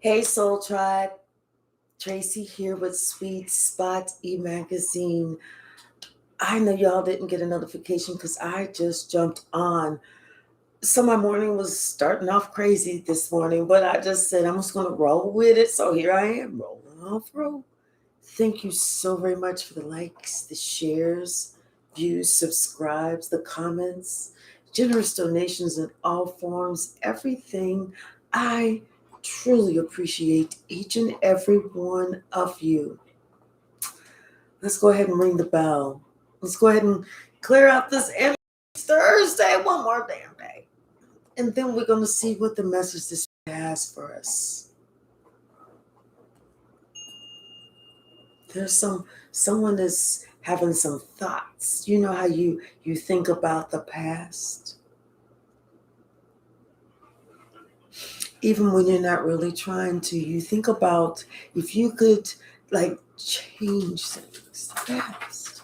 Hey, Soul Tribe. Tracy here with Sweet Spot e-magazine. I know y'all didn't get a notification because I just jumped on. So my morning was starting off crazy this morning, but I just said I'm just going to roll with it. So here I am, rolling off roll. Thank you so very much for the likes, the shares, views, subscribes, the comments, generous donations in all forms, everything. I truly appreciate each and every one of you. Let's go ahead and ring the bell. Let's go ahead and clear out this energy. Thursday, one more damn day. And then we're going to see what the message this has for us. There's someone is having some thoughts. You know how you think about the past? Even when you're not really trying to, you think about if you could like change things fast.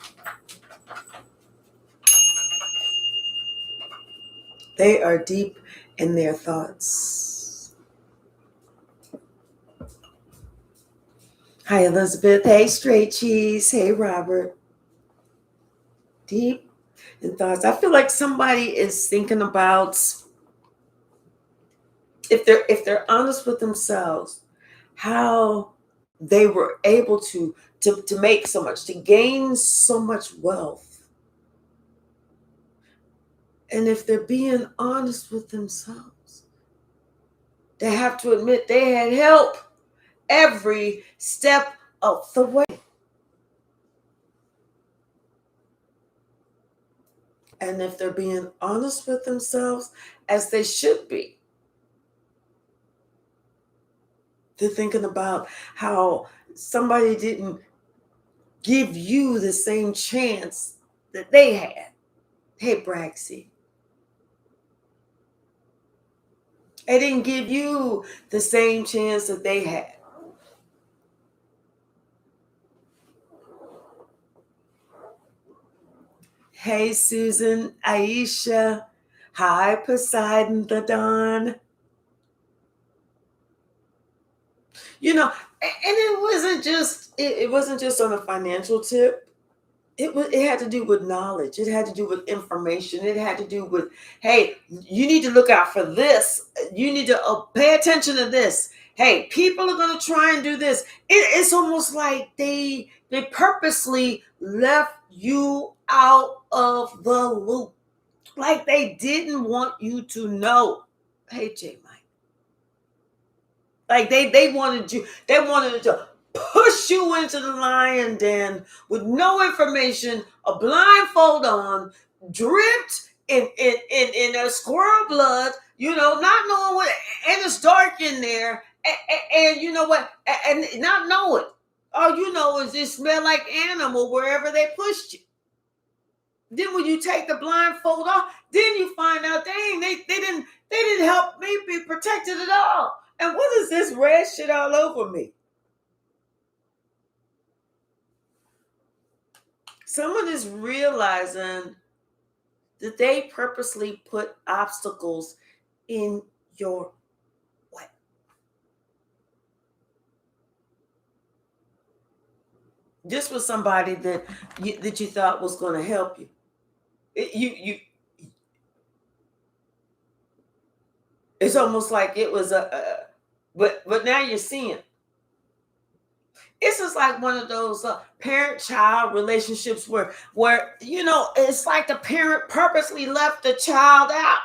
They are deep in their thoughts. Hi, Elizabeth. Hey, Straight Cheese. Hey, Robert. Deep in thoughts. I feel like somebody is thinking about, if they're honest with themselves, how they were able to make so much, to gain so much wealth. And if they're being honest with themselves, they have to admit they had help every step of the way. And if they're being honest with themselves, as they should be, they're thinking about how somebody didn't give you the same chance that they had. Hey, Braxy. They didn't give you the same chance that they had. Hey, Susan, Aisha. Hi, Poseidon, the Dawn. You know, and it wasn't just on a financial tip. It had to do with knowledge. It had to do with information. It had to do with, hey, you need to look out for this. You need to pay attention to this. Hey, people are going to try and do this. It's almost like they purposely left you out of the loop. Like they didn't want you to know. Hey, J Mike. Like they wanted to push you into the lion den with no information, a blindfold on, dripped in a squirrel blood, not knowing what, and it's dark in there, and you know what, and not knowing. All you know is it smell like animal wherever they pushed you. Then when you take the blindfold off, then you find out, dang, they didn't help me be protected at all. And what is this red shit all over me? Someone is realizing that they purposely put obstacles in your way. This was somebody that you thought was going to help you. It's almost like it was but now you're seeing. This is like one of those parent-child relationships where it's like the parent purposely left the child out.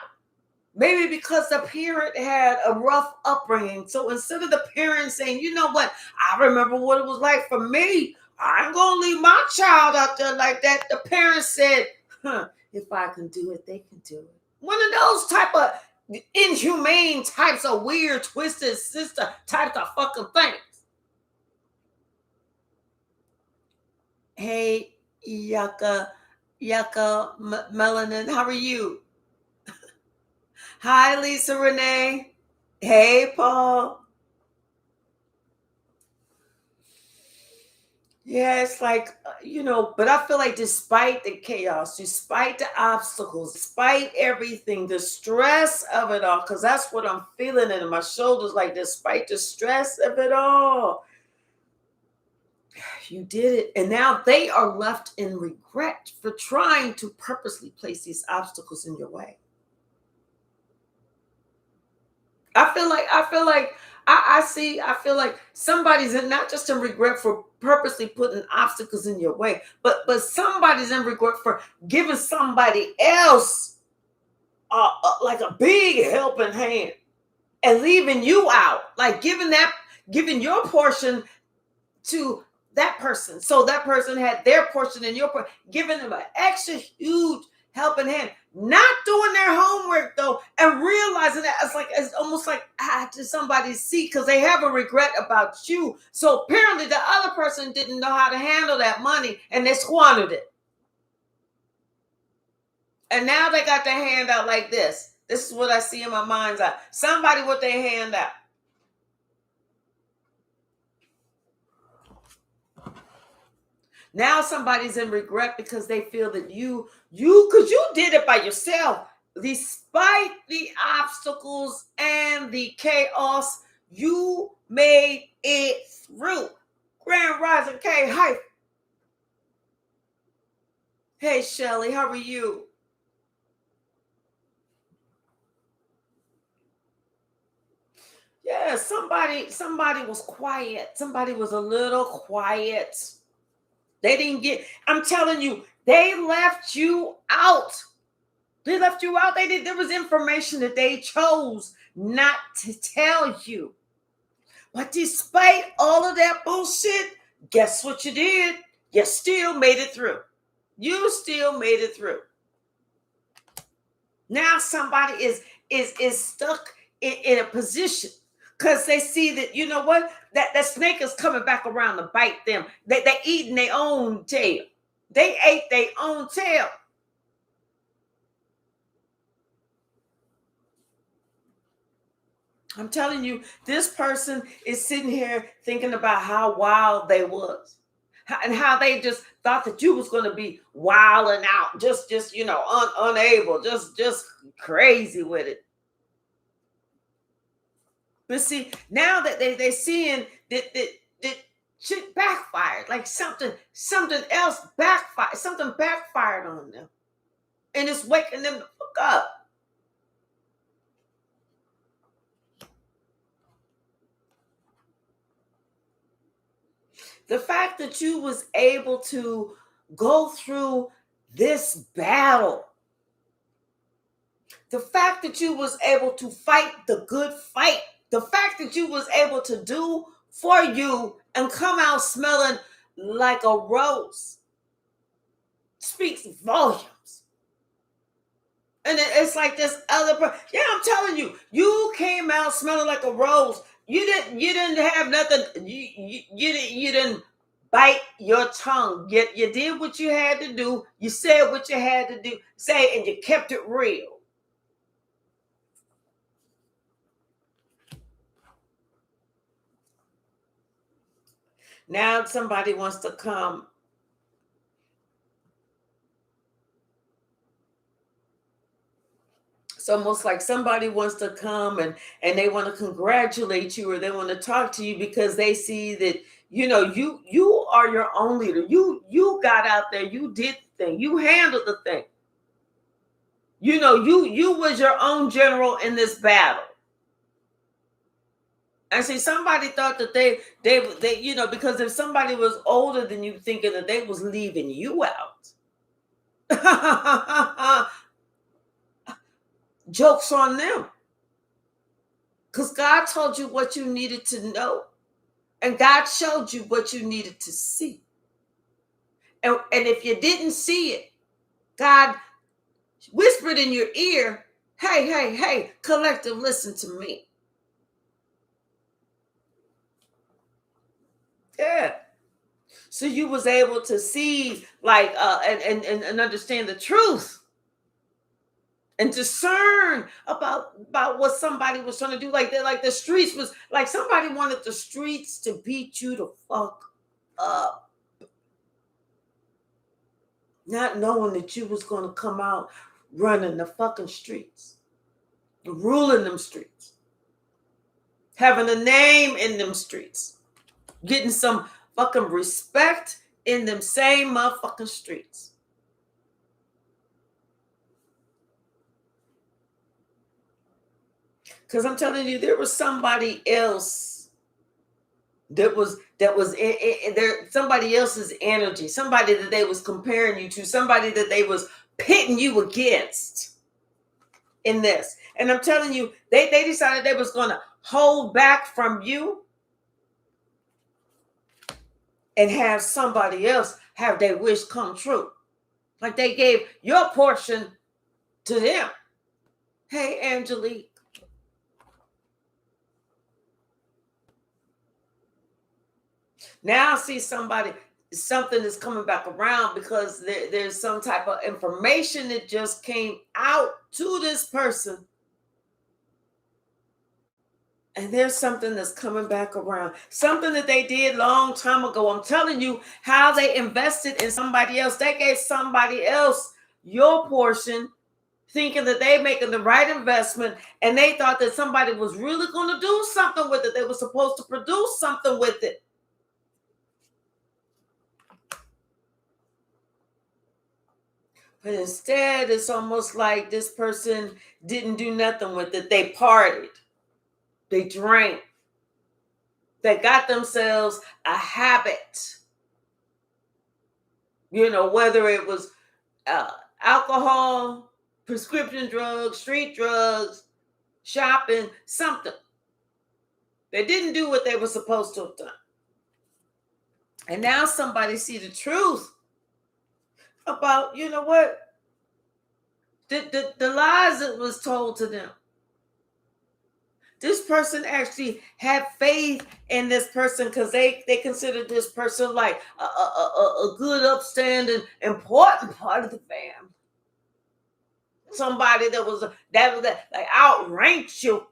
Maybe because the parent had a rough upbringing. So instead of the parent saying, you know what, I remember what it was like for me. I ain't going to leave my child out there like that. The parent said, if I can do it, they can do it. One of those type of inhumane types of weird, twisted sister types of fucking things. Hey, Yucca Melanin, how are you? Hi, Lisa Renee. Hey, Paul. Yeah, it's like, but I feel like despite the chaos, despite the obstacles, despite everything, the stress of it all, because that's what I'm feeling in my shoulders, like despite the stress of it all, you did it. And now they are left in regret for trying to purposely place these obstacles in your way. I feel like somebody's in not just in regret for purposely putting obstacles in your way, but somebody's in regret for giving somebody else like a big helping hand and leaving you out, like giving your portion to that person. So that person had their portion and your portion, giving them an extra huge helping hand, not doing their homework though, and realizing that it's almost like to somebody see because they have a regret about you. So apparently the other person didn't know how to handle that money and they squandered it. And now they got their hand out like this. This is what I see in my mind's eye. Somebody with their hand out. Now somebody's in regret because they feel that because you did it by yourself. Despite the obstacles and the chaos, you made it through. Grand Rising K, hi. Hey Shelly, how are you? Yeah, somebody was quiet. Somebody was a little quiet. They didn't get, I'm telling you, they left you out. They left you out. There was information that they chose not to tell you. But despite all of that bullshit, guess what you did? You still made it through. You still made it through. Now somebody is stuck in a position because they see that, you know what, that snake is coming back around to bite them. They eating their own tail. They ate their own tail. I'm telling you, this person is sitting here thinking about how wild they was, and how they just thought that you was going to be wilding out, just unable, just crazy with it. But see, now that they seeing that shit backfired, like something else backfired, something backfired on them, and it's waking them the fuck up. The fact that you was able to go through this battle, the fact that you was able to fight the good fight, the fact that you was able to do for you and come out smelling like a rose speaks volumes. And it's like this other yeah, I'm telling you, you came out smelling like a rose. You didn't have nothing. You didn't bite your tongue. You did what you had to do. You said what you had to do, say, and you kept it real. Now somebody wants to come. It's almost like somebody wants to come and they want to congratulate you, or they want to talk to you because they see that you are your own leader. You got out there, you did the thing, you handled the thing. You was your own general in this battle. And see, somebody thought that they because if somebody was older than you, thinking that they was leaving you out. Joke's on them. Because God told you what you needed to know. And God showed you what you needed to see. And if you didn't see it, God whispered in your ear, hey, collective, listen to me. Yeah. So you was able to see, like, and understand the truth and discern about what somebody was trying to do. Like the streets was like somebody wanted the streets to beat you the fuck up. not knowing that you was going to come out running the fucking streets, ruling them streets, having a name in them streets, getting some fucking respect in them same motherfucking streets. Because I'm telling you, there was somebody else that was in there, somebody else's energy, somebody that they was comparing you to, somebody that they was pitting you against in this. And I'm telling you, they decided they was going to hold back from you and have somebody else have their wish come true. Like they gave your portion to them. Hey, Angelique. Now I see something is coming back around because there's some type of information that just came out to this person. And there's something that's coming back around. Something that they did long time ago. I'm telling you how they invested in somebody else. They gave somebody else your portion, thinking that they're making the right investment. And they thought that somebody was really going to do something with it. They were supposed to produce something with it. But instead, it's almost like this person didn't do nothing with it. They partied. They drank. They got themselves a habit. You know, whether it was alcohol, prescription drugs, street drugs, shopping, something. They didn't do what they were supposed to have done. And now somebody see the truth about, you know what? The lies that was told to them. This person actually had faith in this person because they considered this person like a good, upstanding, important part of the family. Somebody that like outranked you,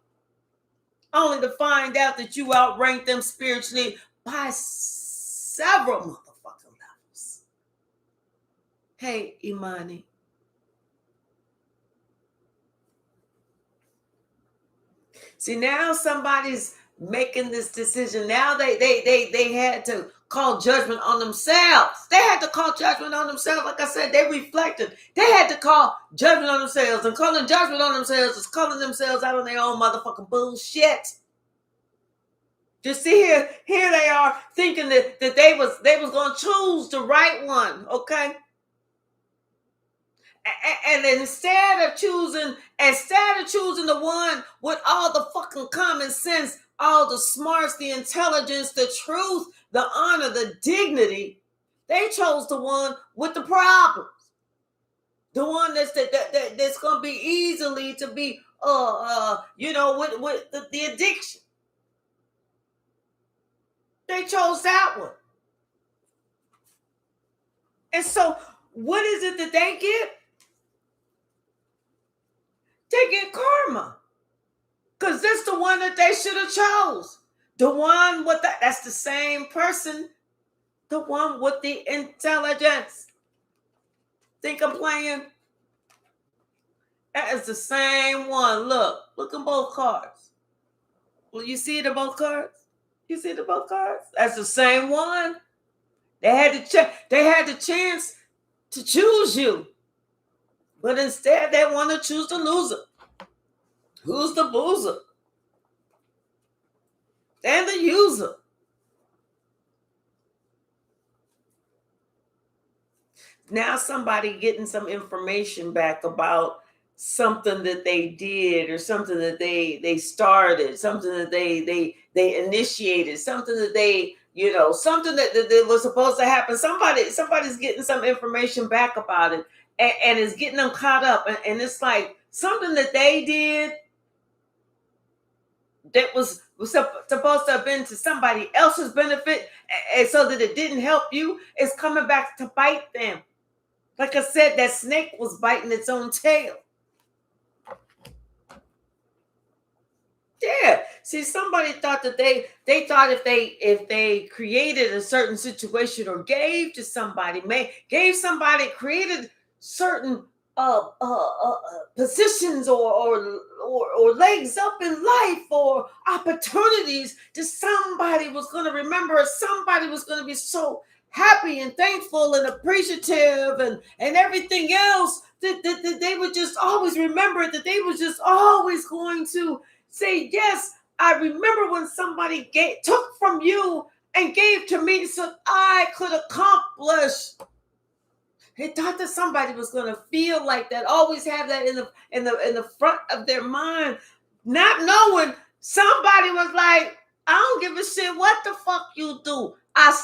only to find out that you outranked them spiritually by several motherfucking levels. Hey, Imani. See, now somebody's making this decision. Now they had to call judgment on themselves. They had to call judgment on themselves. Like I said, they reflected. They had to call judgment on themselves. And calling judgment on themselves is calling themselves out on their own motherfucking bullshit. Just see here they are thinking that they was going to choose the right one, okay? And instead of choosing the one with all the fucking common sense, all the smarts, the intelligence, the truth, the honor, the dignity, they chose the one with the problems. The one that's going to be easily to be, with the addiction. They chose that one. And so what is it that they get? They get karma. Because this is the one that they should have chose. The one with that's the same person. The one with the intelligence. Think I'm playing? That is the same one. Look at both cards. Well, you see the both cards? You see the both cards? That's the same one. They had the chance to choose you. But instead, they want to choose the loser. Who's the boozer? And the user. Now somebody getting some information back about something that they did or something that they started, something that they initiated, something that they, something that was supposed to happen. Somebody's getting some information back about it and is getting them caught up. And it's like something that they did that was supposed to have been to somebody else's benefit, and so that it didn't help you, is coming back to bite them. Like I said, that snake was biting its own tail. Yeah. See, somebody thought that they thought if they created a certain situation or gave to somebody, created certain positions or legs up in life or opportunities, that somebody was going to remember. Somebody was going to be so happy and thankful and appreciative and everything else that they would just always remember it, that they was just always going to say, yes, I remember when somebody took from you and gave to me so I could accomplish. They thought that somebody was going to feel like that, always have that in the front of their mind, not knowing somebody was like, I don't give a shit what the fuck you do. I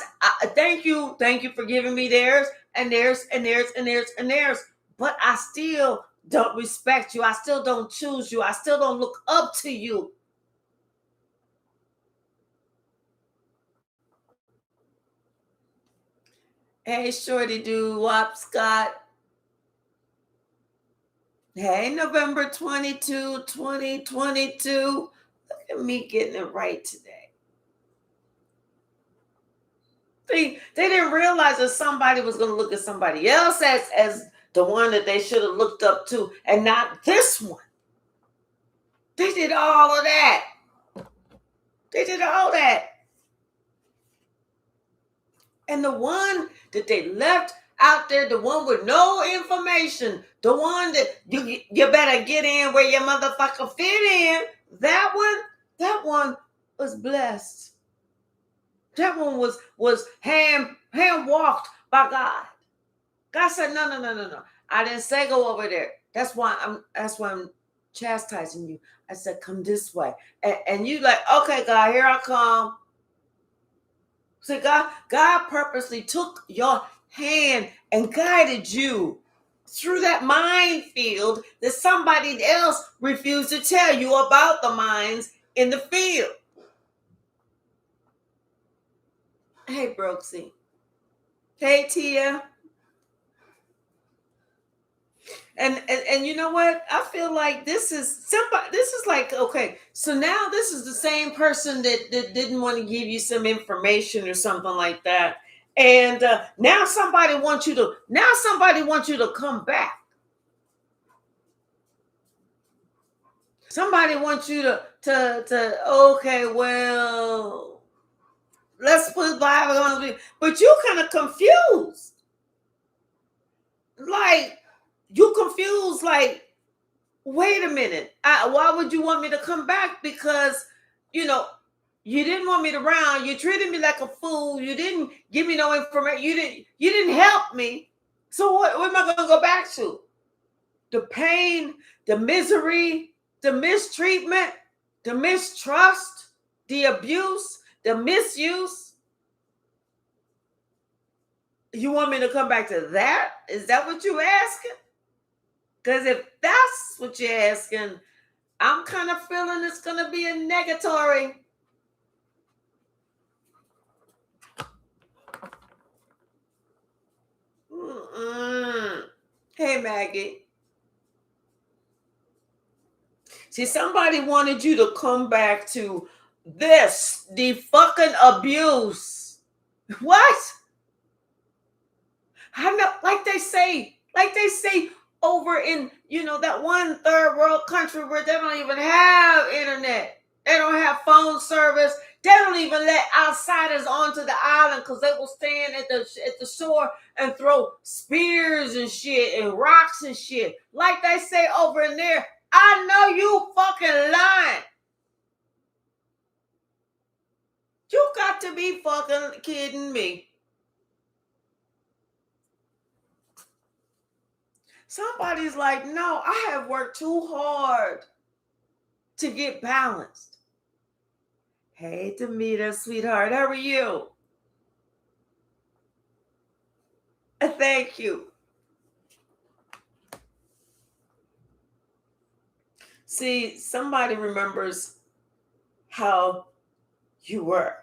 thank you for giving me theirs and theirs and theirs and theirs and theirs, but I still don't respect you. I still don't choose you. I still don't look up to you. Hey, Shorty Doo Wop Scott. Hey, November 22, 2022. Look at me getting it right today. They didn't realize that somebody was going to look at somebody else as the one that they should have looked up to and not this one. They did all of that. They did all that. And the one that they left out there, the one with no information, the one that you better get in where your motherfucker fit in, that one was blessed. That one was hand walked by God. God said, no. I didn't say go over there. That's why I'm chastising you. I said, come this way. And you like, okay, God, here I come. So God purposely took your hand and guided you through that minefield that somebody else refused to tell you about the mines in the field. Hey, Brooksy. Hey, Tia. And you know what? I feel like this is like, okay, so now this is the same person that didn't want to give you some information or something like that. And now somebody wants you to come back. Somebody wants you to okay, well, let's put Bible on me. But you kind of confused. Like, you confused, like, wait a minute. Why would you want me to come back? Because, you know, you didn't want me around. You treated me like a fool. You didn't give me no information. You didn't help me. So what am I going to go back to? The pain, the misery, the mistreatment, the mistrust, the abuse, the misuse. You want me to come back to that? Is that what you're asking? Because if that's what you're asking, I'm kind of feeling it's going to be a negatory. Hey, Maggie. See, somebody wanted you to come back to this, the fucking abuse. What? I know, like they say over in, that one third world country where they don't even have internet. They don't have phone service. They don't even let outsiders onto the island because they will stand at the shore and throw spears and shit and rocks and shit. Like they say over in there, I know you fucking lying. You got to be fucking kidding me. Somebody's like, no, I have worked too hard to get balanced. Hey, Demita, sweetheart, how are you? Thank you. See, somebody remembers how you were.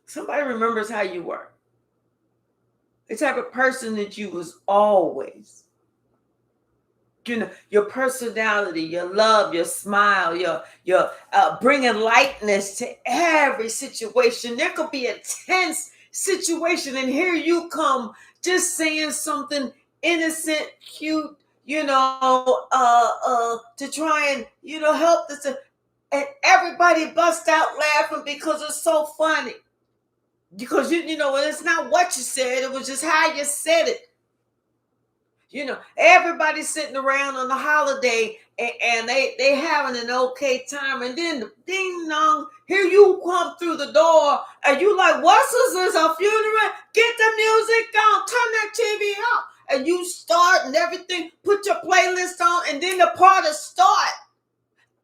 Somebody remembers how you were. The type of person that you was always. your personality, your love, your smile, your bringing lightness to every situation. There could be a tense situation, and here you come, just saying something innocent, cute, to try and help this, and everybody bust out laughing because it's so funny. Because it's not what you said; it was just how you said it. Everybody's sitting around on the holiday and they having an okay time, and then ding dong, here you come through the door, and you like, what's this, a funeral? Get the music on, turn that TV on, and you start and everything, put your playlist on, and then the party start.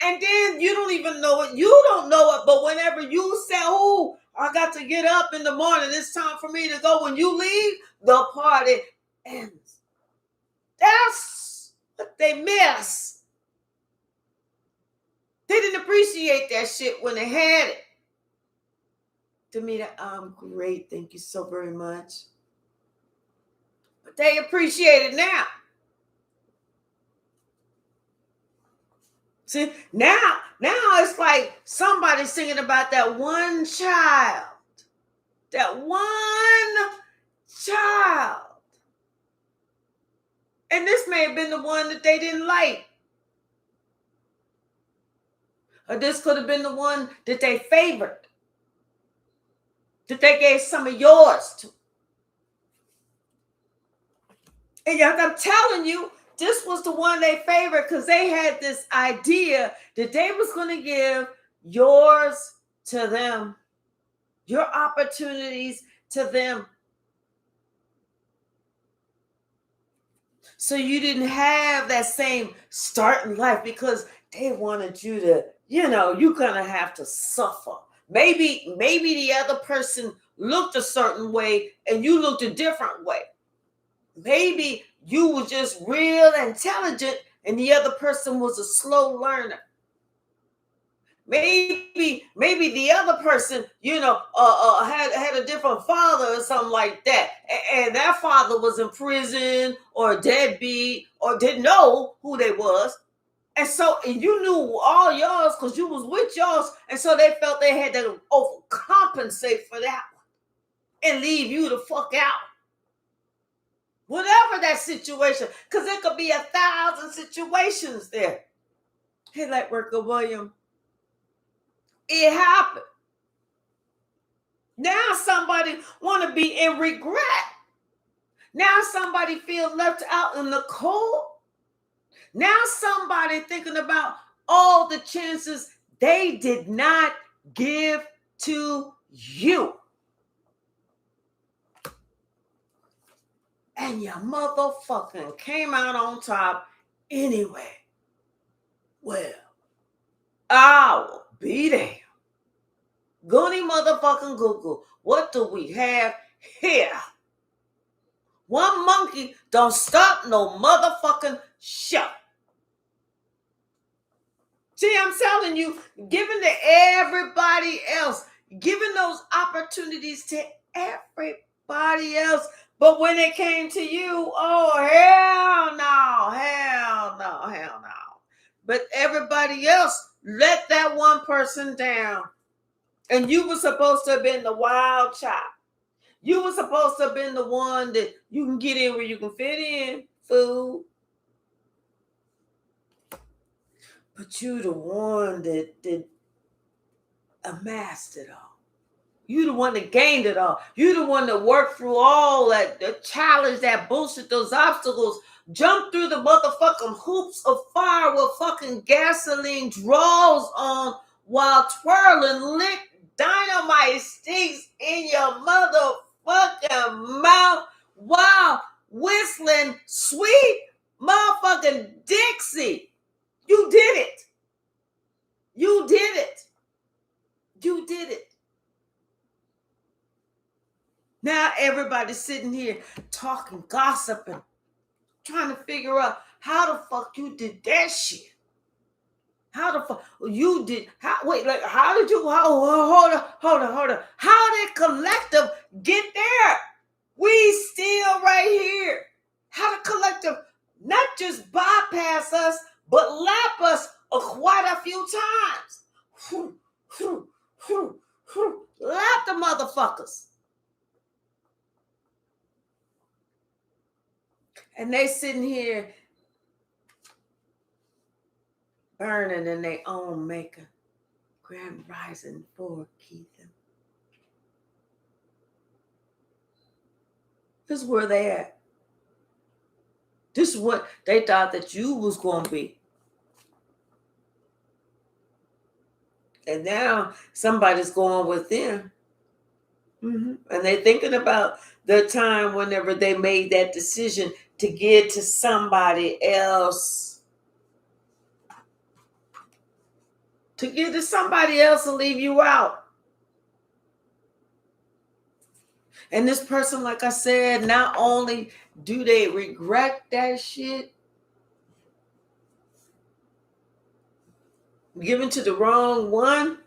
And then you don't even know it. You don't know it, but whenever you say, oh, I got to get up in the morning, it's time for me to go. When you leave, the party ends. That's what they miss. They didn't appreciate that shit when they had it. Demita, I'm great. Thank you so very much. But they appreciate it now. See, now it's like somebody singing about that one child. That one child. And this may have been the one that they didn't like. Or this could have been the one that they favored. That they gave some of yours to. And I'm telling you, this was the one they favored because they had this idea that they was going to give yours to them. Your opportunities to them. So you didn't have that same start in life because they wanted you to, you're going to have to suffer. Maybe the other person looked a certain way and you looked a different way. Maybe you were just real intelligent and the other person was a slow learner. Maybe the other person, had a different father or something like that. And that father was in prison or a deadbeat or didn't know who they was. And so you knew all yours because you was with yours. And so they felt they had to overcompensate for that one and leave you the fuck out. Whatever that situation, because it could be 1,000 situations there. Hey, Lightworker William. It happened. Now somebody want to be in regret. Now somebody feels left out in the cold. Now somebody thinking about all the chances they did not give to you. And your motherfucking came out on top anyway. Well, I will be there. Goody motherfucking Google. What do we have here? One monkey don't stop no motherfucking show. See, I'm telling you, giving to everybody else, giving those opportunities to everybody else. But when it came to you, oh, hell no. But everybody else let that one person down. And you were supposed to have been the wild child. You were supposed to have been the one that you can get in where you can fit in, fool. But you the one that amassed it all. You the one that gained it all. You the one that worked through all that, the challenge, that bullshit, those obstacles, jumped through the motherfucking hoops of fire with fucking gasoline draws on while twirling lit dynamite sticks in your motherfucking mouth while whistling sweet motherfucking Dixie. You did it. You did it. You did it. Now everybody's sitting here talking, gossiping, trying to figure out how the fuck you did that shit. How the fuck you did? How did you? Hold on. How did Collective get there? We still right here. How did Collective not just bypass us, but lap us quite a few times. Lap the motherfuckers. And they sitting here burning in their own maker. Grand rising for Keith. This is where they at. This is what they thought that you was going to be. And now somebody's going with them. Mm-hmm. And they're thinking about the time whenever they made that decision to give to somebody else. To give to somebody else and leave you out. And this person, like I said, not only do they regret that shit, given to the wrong one,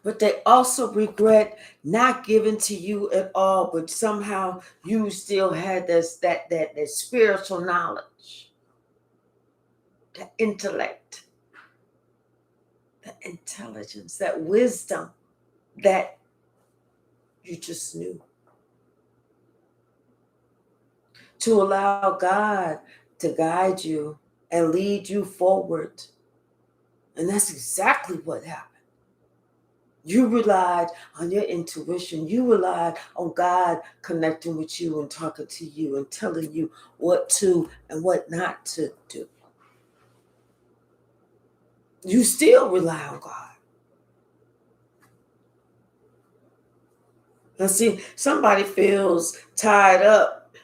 but they also regret not giving to you at all, but somehow you still had that spiritual knowledge, the intellect, the intelligence, that wisdom that you just knew. To allow God to guide you and lead you forward. And that's exactly what happened. You relied on your intuition. You relied on God connecting with you and talking to you and telling you what to and what not to do. You still rely on God. Now see, somebody feels tied up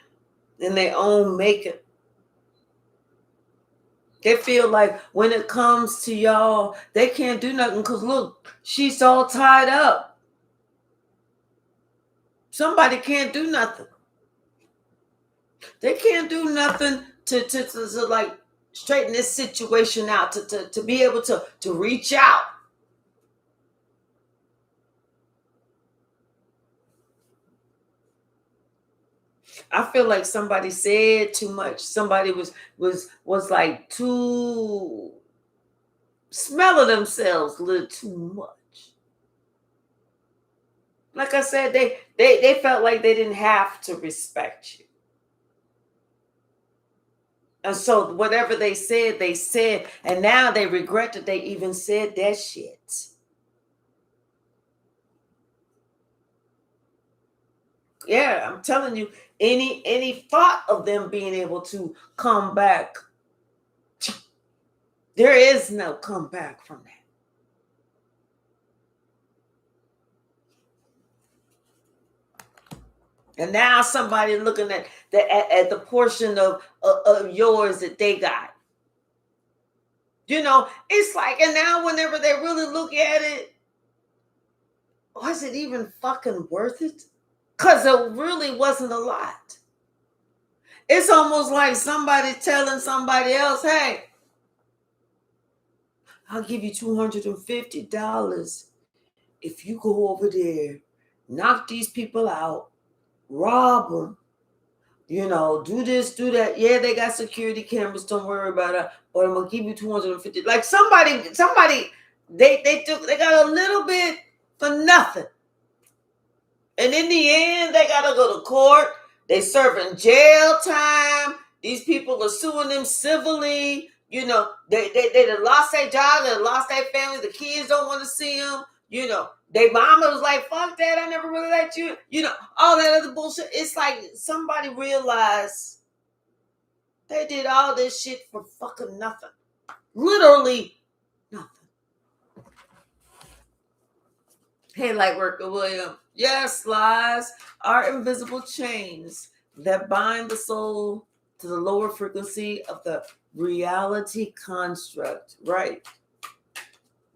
in their own making. They feel like when it comes to y'all, they can't do nothing because look, she's all tied up. Somebody can't do nothing. They can't do nothing to like straighten this situation out, to be able to reach out. I feel like somebody said too much. Somebody was like too smelling themselves a little too much. Like I said, they felt like they didn't have to respect you. And so whatever they said, and now they regret that they even said that shit. Yeah, I'm telling you, any thought of them being able to come back, there is no comeback from that. And now somebody looking at the portion of yours that they got. You know, it's like, and now whenever they really look at it, was it even fucking worth it? Because it really wasn't a lot. It's almost like somebody telling somebody else, hey, I'll give you $250 if you go over there, knock these people out, rob them, you know, do this, do that. Yeah, they got security cameras. Don't worry about it. But I'm gonna give you $250. Like somebody, they got a little bit for nothing. And in the end, they gotta go to court. They serving jail time. These people are suing them civilly. You know, they lost their job, they lost their family. The kids don't want to see them. You know, their mama was like, fuck that, I never really liked you. You know, all that other bullshit. It's like somebody realized they did all this shit for fucking nothing. Literally nothing. Hey, Lightworker William. Yes, lies are invisible chains that bind the soul to the lower frequency of the reality construct. Right.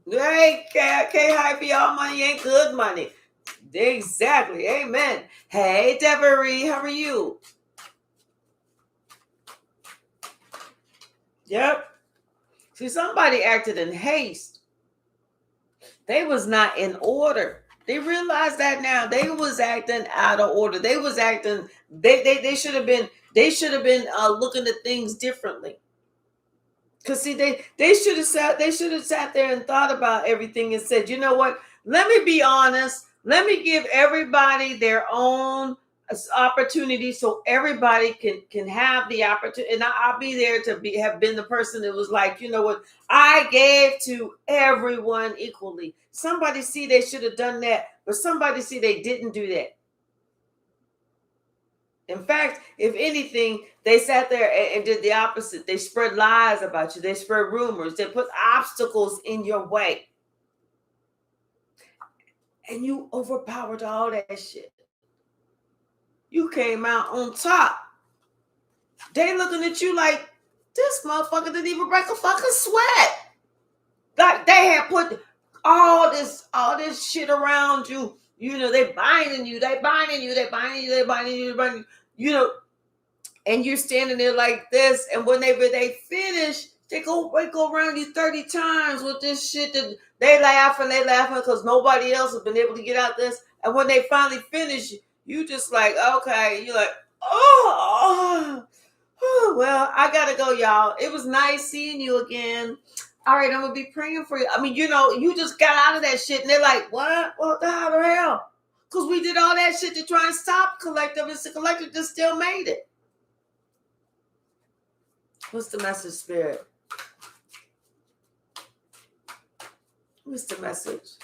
Hey, Hypsee, all money ain't good money. Exactly. Amen. Hey, Devery, how are you? Yep. See, somebody acted in haste. They was not in order. They realize that now. They was acting out of order. They was acting, they should have been They should have been looking at things differently. Cause see, they should have sat there and thought about everything and said, you know what? Let me be honest. Let me give everybody their own opportunity, so everybody can have the opportunity. And I'll be there to have been the person that was like, you know what? I gave to everyone equally. Somebody see they should have done that, but somebody see they didn't do that. In fact, if anything, they sat there and did the opposite. They spread lies about you. They spread rumors. They put obstacles in your way. And you overpowered all that shit. You came out on top. They looking at you like, this motherfucker didn't even break a fucking sweat. Like they had put all this shit around you. You know, they binding you. You know, and you're standing there like this, and whenever they finish, they go around you 30 times with this shit that they laughing because nobody else has been able to get out this. And when they finally finish, you just like, okay, you're like, oh, well, I gotta go, y'all. It was nice seeing you again. All right, I'm gonna be praying for you. I mean, you know, you just got out of that shit, and they're like, what? What the hell? Because we did all that shit to try and stop Collective, and the Collective just still made it. What's the message, Spirit? What's the message?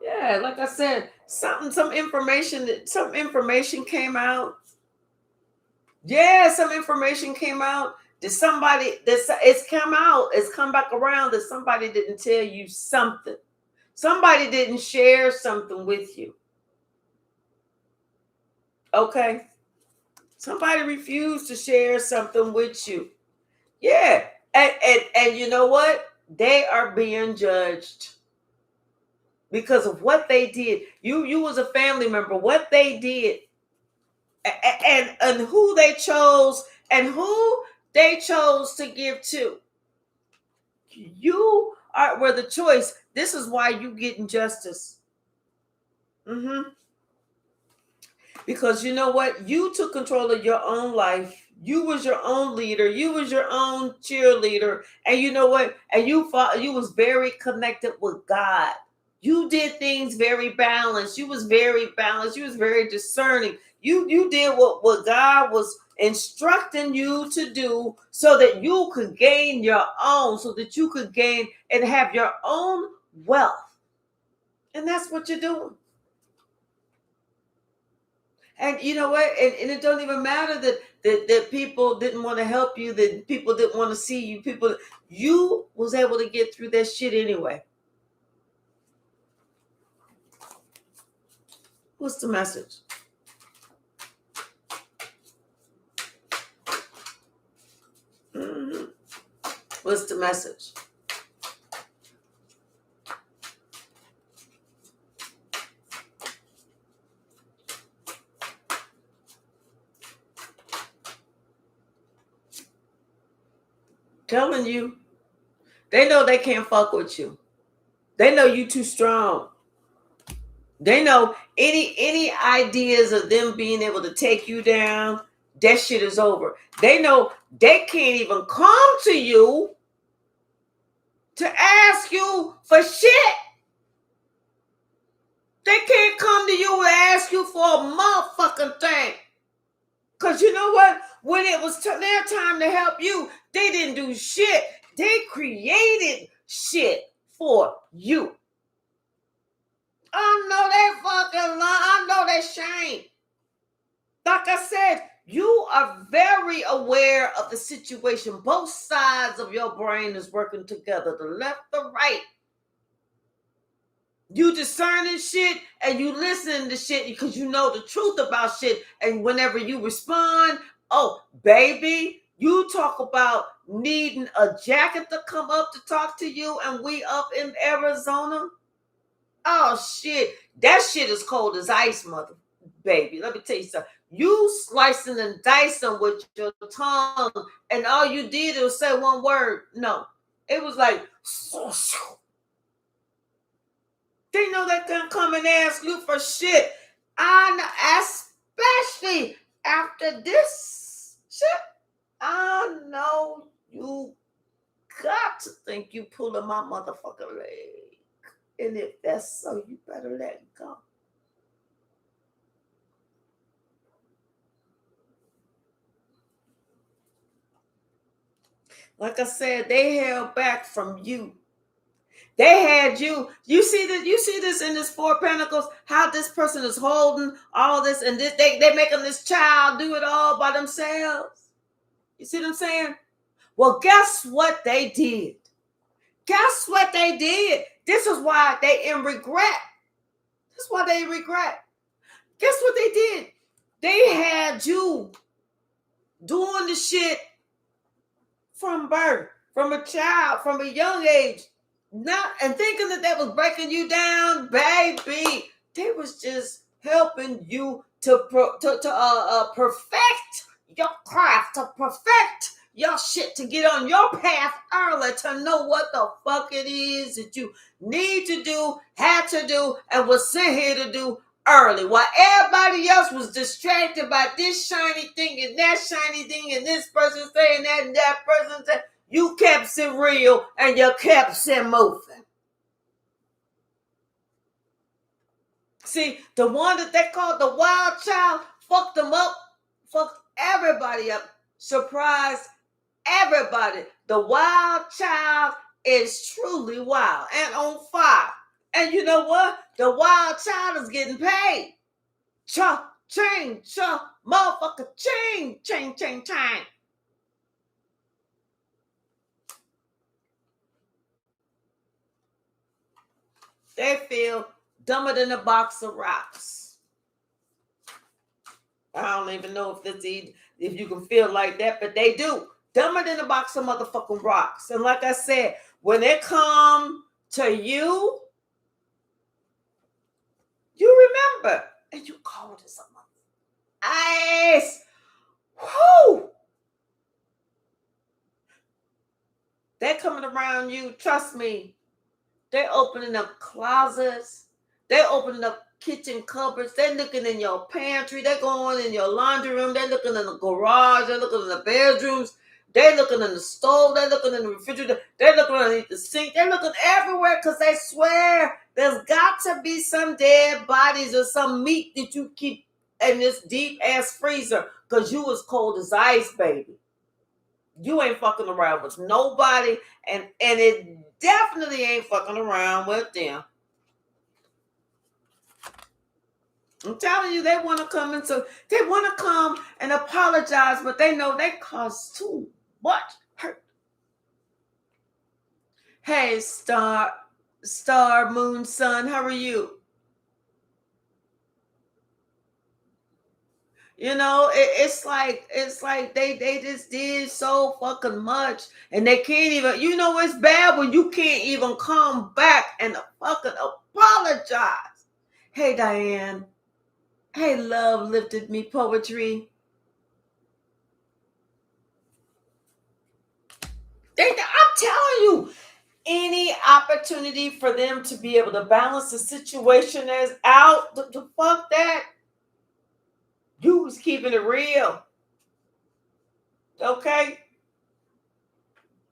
Yeah, like I said, some information came out. Yeah, some information came out. It's come back around that somebody didn't tell you something. Somebody didn't share something with you. Okay. Somebody refused to share something with you. Yeah. And you know what? They are being judged because of what they did. You was a family member, what they did, and who they chose to give to. You were the choice. This is why you getting justice. Because you know what? You took control of your own life. You was your own leader. You was your own cheerleader. And you know what? And you was very connected with God. You did things very balanced. You was very balanced. You was very discerning. You did what God was instructing you to do so that you could gain your own, so that you could gain and have your own wealth. And that's what you're doing. And you know what? And it don't even matter that people didn't want to help you, that people didn't want to see you. You was able to get through that shit anyway. What's the message? What's the message? Telling you, they know they can't fuck with you. They know you too strong. They know any ideas of them being able to take you down, that shit is over. They know they can't even come to you to ask you for shit. They can't come to you and ask you for a motherfucking thing. Because you know what? When it was their time to help you, they didn't do shit. They created shit for you. I know they fucking lie. I know they shame. Like I said, you are very aware of the situation. Both sides of your brain is working together, the left, the right. You discerning shit and you listening to shit because you know the truth about shit. And whenever you respond, oh, baby, you talk about needing a jacket to come up to talk to you and we up in Arizona. Oh, shit. That shit is cold as ice, mother baby. Let me tell you something. You slicing and dicing with your tongue and all you did was say one word. No. It was like... They know they can come and ask you for shit. I know, especially after this shit. I know you got to think you pulling my motherfucking leg. And if that's so, you better let it go. Like I said, they held back from you. They had you. You see that? You see this in this Four Pentacles? How this person is holding all this, and this, they making this child do it all by themselves. You see what I'm saying? Well, guess what they did? Guess what they did? This is why they in regret. This is why they regret. Guess what they did? They had you doing the shit from birth, from a child, from a young age, not and thinking that was breaking you down, baby. They was just helping you to perfect your craft, to perfect your shit, to get on your path early, to know what the fuck it is that you need to do, had to do, and was sent here to do early, while everybody else was distracted by this shiny thing and that shiny thing and this person saying that and that person saying. You kept it real and you kept it moving. See, the one that they called the wild child fucked them up, fucked everybody up, surprised everybody. The wild child is truly wild and on fire. And you know what? The wild child is getting paid. Cha, ching, cha, motherfucker, ching, ching, ching, ching. They feel dumber than a box of rocks. I don't even know if you can feel like that, but they do. Dumber than a box of motherfucking rocks. And like I said, when it come to you, you remember. And you call it something. Ice. Whoo! They're coming around you. Trust me. They're opening up closets. They're opening up kitchen cupboards. They're looking in your pantry. They're going in your laundry room. They're looking in the garage. They're looking in the bedrooms. They're looking in the stove. They're looking in the refrigerator. They're looking underneath the sink. They're looking everywhere because they swear there's got to be some dead bodies or some meat that you keep in this deep ass freezer because you as cold as ice, baby. You ain't fucking around with nobody, and it definitely ain't fucking around with them. I'm telling you, they want to come and apologize, but they know they cause too much hurt. Hey, star, moon, sun, how are you? You know, it's like they just did so fucking much, and they can't even. You know, it's bad when you can't even come back and fucking apologize. Hey, Diane. Hey, love lifted me poetry. I'm telling you, any opportunity for them to be able to balance the situation as out, the fuck that. You was keeping it real. Okay?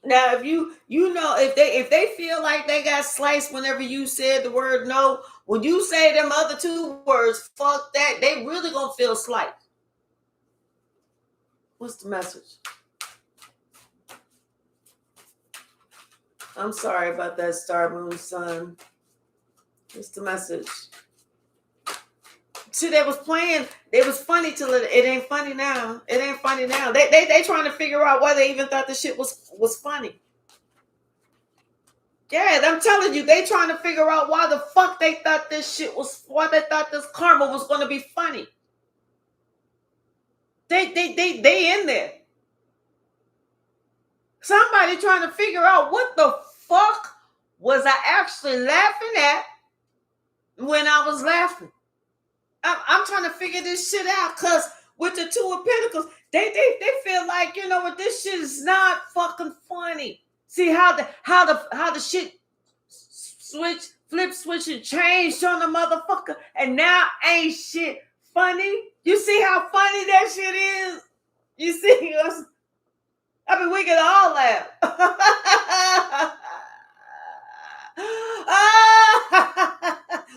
Now, if you know if they feel like they got sliced whenever you said the word no, when you say them other two words, fuck that, they really gonna feel sliced. What's the message? I'm sorry about that, star, moon, sun. What's the message? See, they was playing. It was funny till it ain't funny now. It ain't funny now. They trying to figure out why they even thought the shit was funny. Yeah, I'm telling you, they trying to figure out why the fuck they thought why they thought this karma was going to be funny. They in there. Somebody trying to figure out what the fuck was I actually laughing at when I was laughing. I'm trying to figure this shit out because with the Two of Pentacles, they feel like, you know what, this shit is not fucking funny. See how the shit switch Flip switch and changed on the motherfucker, and now ain't shit funny. You see how funny that shit is? You see us? I mean, we can all laugh.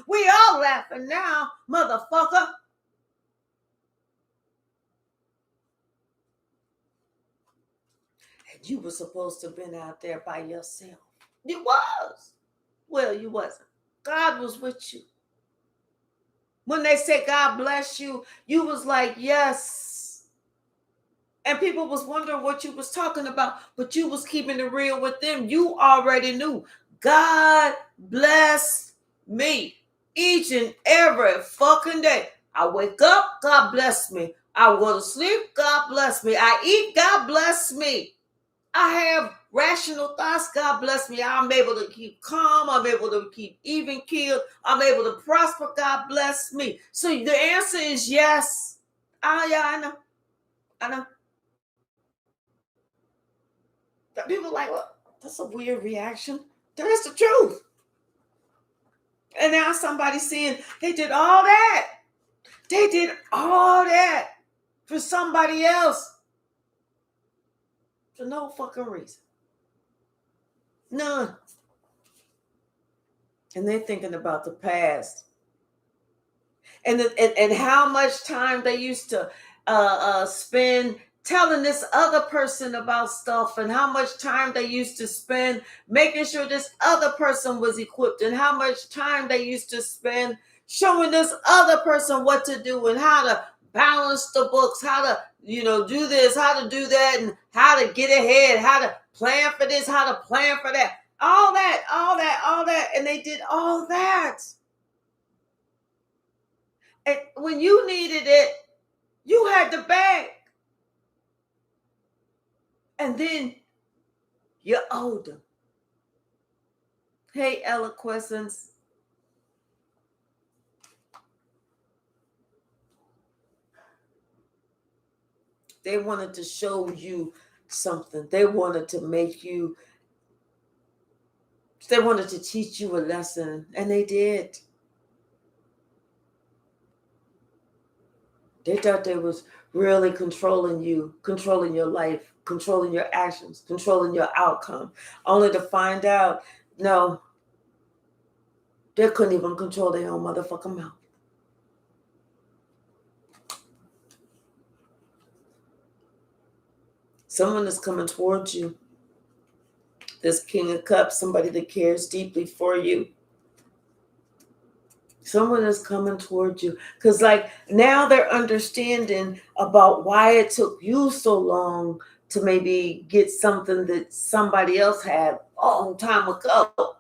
We all laughing now, motherfucker. And you were supposed to have been out there by yourself. You was. Well, you wasn't. God was with you. When they said God bless you, you was like, yes. And people was wondering what you was talking about, but you was keeping it real with them. You already knew. God bless me each and every fucking day. I wake up, God bless me. I go to sleep, God bless me. I eat, God bless me. I have rational thoughts, God bless me. I'm able to keep calm. I'm able to keep even keeled. I'm able to prosper, God bless me. So the answer is yes. Yeah, I know. I know. People are like, well, that's a weird reaction. That's the truth. And now somebody's saying they did all that. They did all that for somebody else for no fucking reason. None. And they're thinking about the past. And how much time they used to spend telling this other person about stuff, and how much time they used to spend making sure this other person was equipped, and how much time they used to spend showing this other person what to do and how to balance the books, how to do this, how to do that, and how to get ahead, how to plan for this, how to plan for that, all that, and they did all that. And when you needed it, you had the bag. And then you're older. Hey, Eloquence. They wanted to show you something. They wanted to they wanted to teach you a lesson. And they did. They thought they was really controlling you, controlling your life, controlling your actions, controlling your outcome, only to find out, no, they couldn't even control their own motherfucking mouth. Someone is coming towards you. This King of Cups, somebody that cares deeply for you. Someone is coming towards you. Because now they're understanding about why it took you so long to maybe get something that somebody else had a long time ago.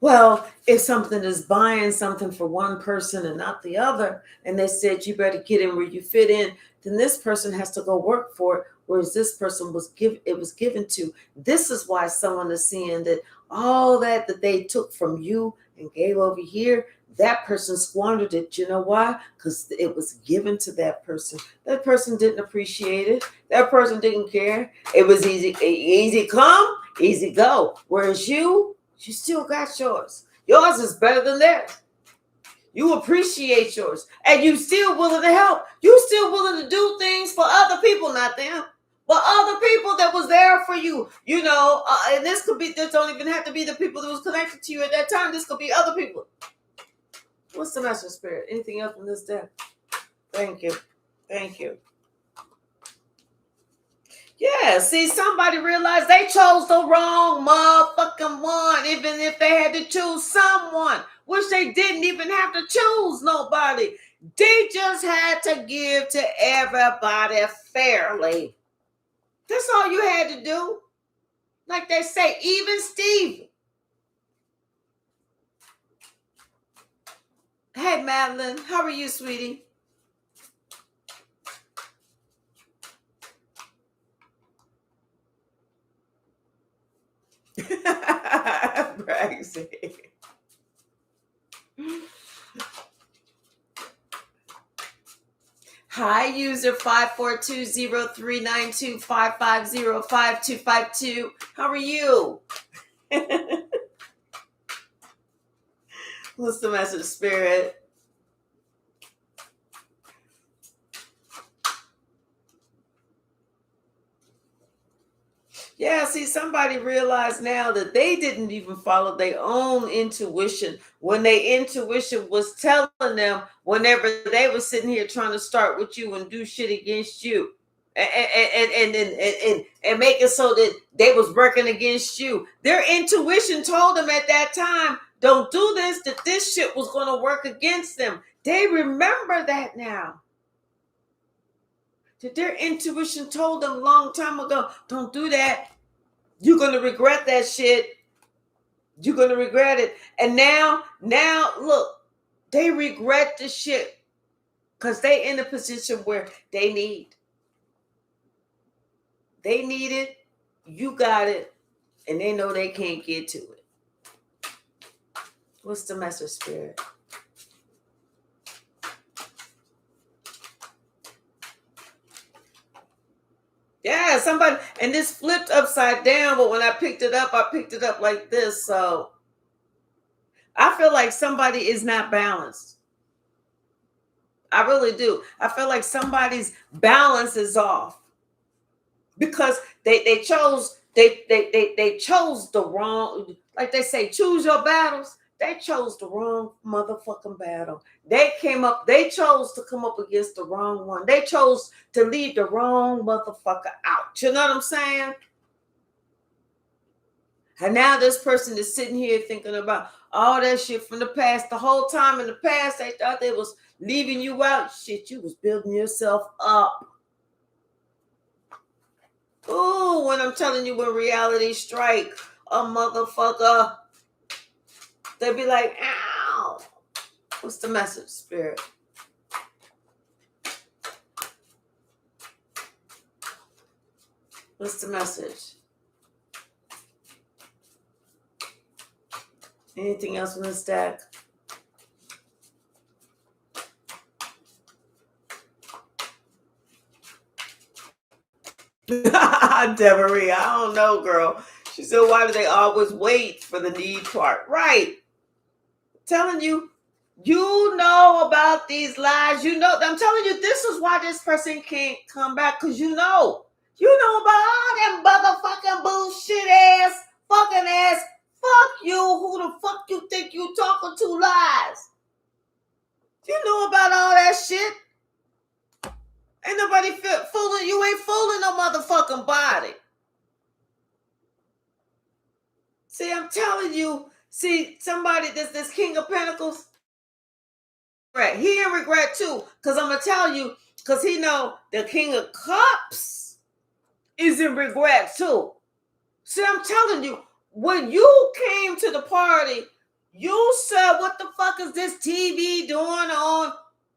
Well, if something is buying something for one person and not the other, and they said you better get in where you fit in, then this person has to go work for it, whereas this person was given to. This is why someone is seeing that all that they took from you and gave over here, that person squandered it. You know why? Because it was given to that person. That person didn't appreciate it. That person didn't care. It was easy come, easy go. Whereas you still got yours. Yours is better than theirs. You appreciate yours. And you still willing to help. You still willing to do things for other people, not them. But other people that was there for you. And this don't even have to be the people that was connected to you at that time. This could be other people. What's the Master Spirit? Anything else from this deck? Thank you. Thank you. Yeah, see, somebody realized they chose the wrong motherfucking one, even if they had to choose someone, which they didn't even have to choose nobody. They just had to give to everybody fairly. That's all you had to do. Like they say, even Steve. Hey, Madeline, how are you, sweetie? Braxy. Hi, user 542039255052252. How are you? What's the message, Spirit? Yeah, see, somebody realized now that they didn't even follow their own intuition when their intuition was telling them whenever they were sitting here trying to start with you and do shit against you. And make it so that they was working against you. Their intuition told them at that time, don't do this, that this shit was going to work against them. They remember that now. That their intuition told them a long time ago, don't do that. You're going to regret that shit. You're going to regret it. And now, look, they regret the shit because they in a position where they need it. You got it. And they know they can't get to it. What's the message, Spirit? Yeah, somebody, and this flipped upside down, but when I picked it up like this. So I feel like somebody is not balanced. I really do. I feel like somebody's balance is off because they chose the wrong, like they say, choose your battles. They chose the wrong motherfucking battle. They chose to come up against the wrong one. They chose to leave the wrong motherfucker out. You know what I'm saying? And now this person is sitting here thinking about all that shit from the past. The whole time in the past, they thought they was leaving you out. Shit, you was building yourself up. Ooh, when I'm telling you, when reality strike a motherfucker, they be like, ow. What's the message, Spirit? What's the message? Anything else in the stack? Deborah, I don't know, girl. She said, why do they always wait for the need part? Right. Telling you, you know about these lies. You know, I'm telling you, this is why this person can't come back, because you know about all them motherfucking bullshit ass, fucking ass, fuck you, who the fuck you think you talking to lies. You know about all that shit. Ain't nobody fooling you. Ain't fooling no motherfucking body. See, I'm telling you. See, somebody, this King of Pentacles, right? He in regret too, because I'm gonna tell you, because he know the King of Cups is in regret too. See, I'm telling you, when you came to the party, you said, "What the fuck is this TV doing on?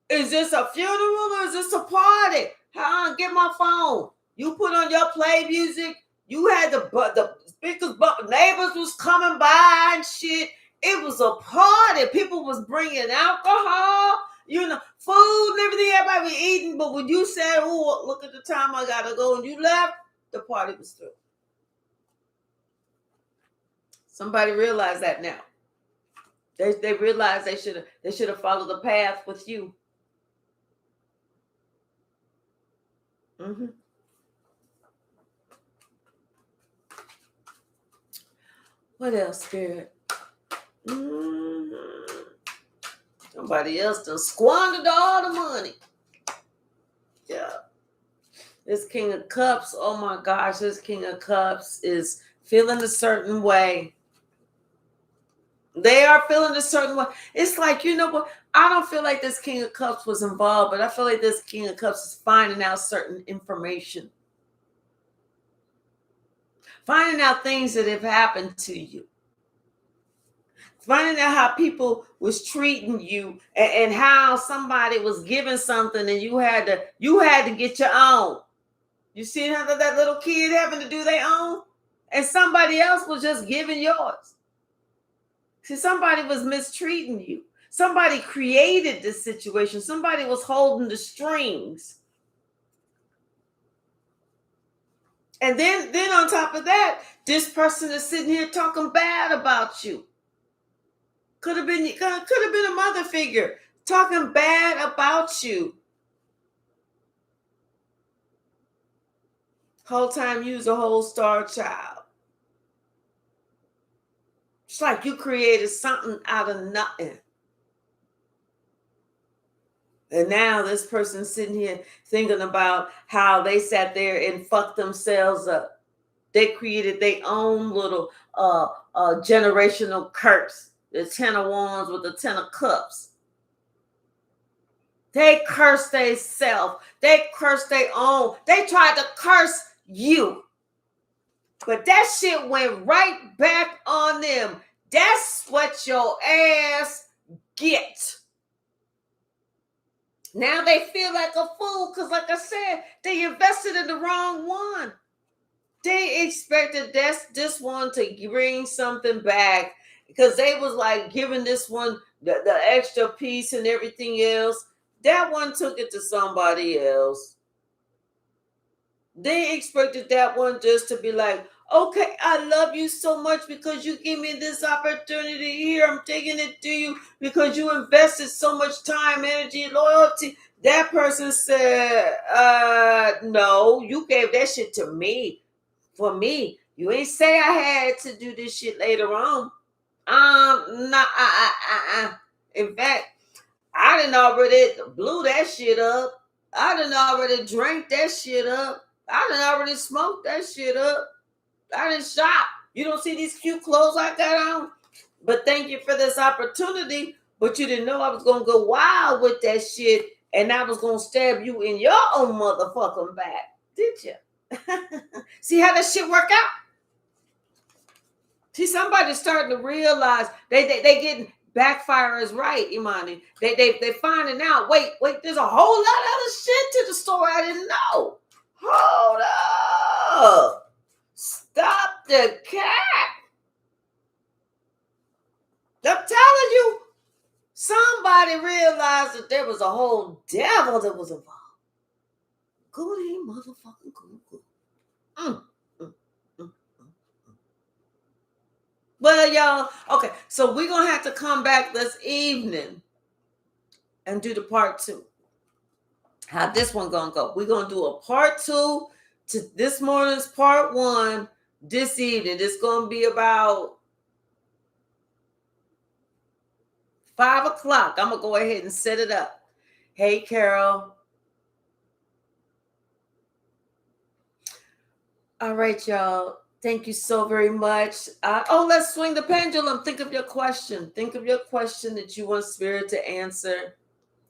Is this a funeral or is this a party? Get my phone." You put on your play music. You had the speakers, but neighbors was coming by and shit. It was a party. People was bringing alcohol, food and everything. Everybody was eating. But when you said, "Oh, look at the time, I gotta go," and you left, the party was through. Somebody realized that now. They realized they should have followed the path with you. Mm-hmm. What else, Spirit? Mm-hmm. Somebody else done squandered all the money. Yeah. This King of Cups, oh my gosh, this King of Cups is feeling a certain way. They are feeling a certain way. It's like, you know what? I don't feel like this King of Cups was involved, but I feel like this King of Cups is finding out certain information. Finding out things that have happened to you. Finding out how people was treating you and how somebody was giving something and you had to get your own. You see how that little kid having to do their own? And somebody else was just giving yours. See, somebody was mistreating you. Somebody created this situation. Somebody was holding the strings. And then on top of that, this person is sitting here talking bad about you. Could have been a mother figure talking bad about you. Whole time you was a whole star child. It's like you created something out of nothing. And now this person's sitting here thinking about how they sat there and fucked themselves up. They created their own little generational curse. The 10 of wands with the 10 of cups. They cursed they self. They cursed their own. They tried to curse you. But that shit went right back on them. That's what your ass get. Now they feel like a fool because, like I said, they invested in the wrong one. They expected this one to bring something back because they was like giving this one the extra piece and everything else. That one took it to somebody else. They expected that one just to be like, okay, I love you so much because you give me this opportunity here. I'm taking it to you because you invested so much time, energy, loyalty. That person said, no, you gave that shit to me. For me, you ain't say I had to do this shit later on. In fact, I done already blew that shit up. I done already drank that shit up. I done already smoked that shit up. I done shop. You don't see these cute clothes I got on? But thank you for this opportunity. But you didn't know I was going to go wild with that shit and I was going to stab you in your own motherfucking back. Did you? See how that shit work out? See, somebody's starting to realize they getting backfire is right, Imani. They finding out. Wait, there's a whole lot of other shit to the story I didn't know. Hold up. Stop the cat. I'm telling you, somebody realized that there was a whole devil that was involved. Goody motherfucking cool. Well, y'all, okay, so we're going to have to come back this evening and do the part 2. How this one going to go? We're going to do a part 2 to this morning's part 1 this evening. It's going to be about 5 o'clock. I'm going to go ahead and set it up. Hey, Carol. All right, y'all. Thank you so very much. Let's swing the pendulum. Think of your question. Think of your question that you want Spirit to answer.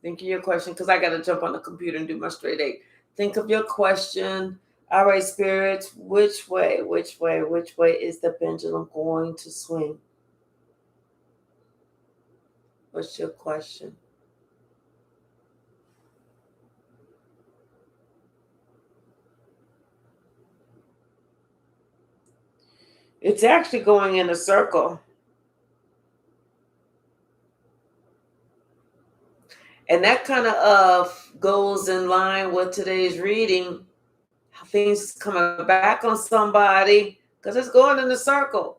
Think of your question because I got to jump on the computer and do my straight 8. Think of your question. All right, Spirit, which way is the pendulum going to swing? What's your question? It's actually going in a circle. And that kind of goes in line with today's reading. How things coming back on somebody because it's going in a circle.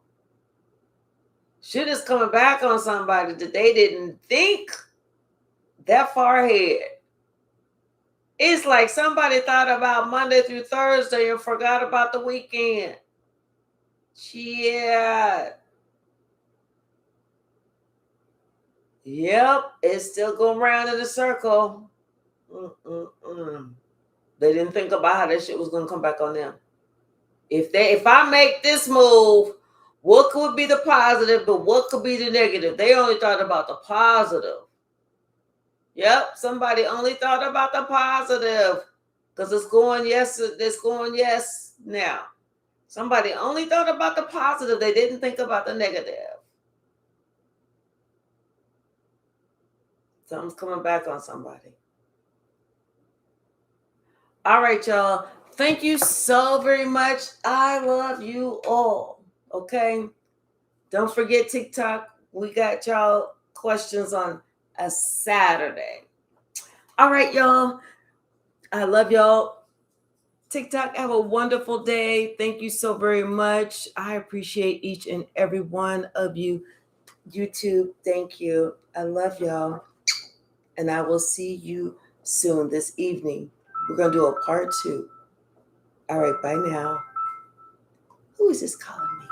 Shit is coming back on somebody that they didn't think that far ahead. It's like somebody thought about Monday through Thursday and forgot about the weekend. Yeah. Yep, it's still going around in a circle. They didn't think about how that shit was going to come back on them. If I make this move, what could be the positive, but what could be the negative? They only thought about the positive. Yep, somebody only thought about the positive because it's going yes now. Somebody only thought about the positive. They didn't think about the negative. Something's coming back on somebody. All right, y'all. Thank you so very much. I love you all. Okay. Don't forget TikTok. We got y'all questions on a Saturday. All right, y'all. I love y'all. TikTok, have a wonderful day. Thank you so very much. I appreciate each and every one of you. YouTube, thank you. I love y'all. And I will see you soon this evening. We're going to do a part 2. All right, bye now. Who is this calling me?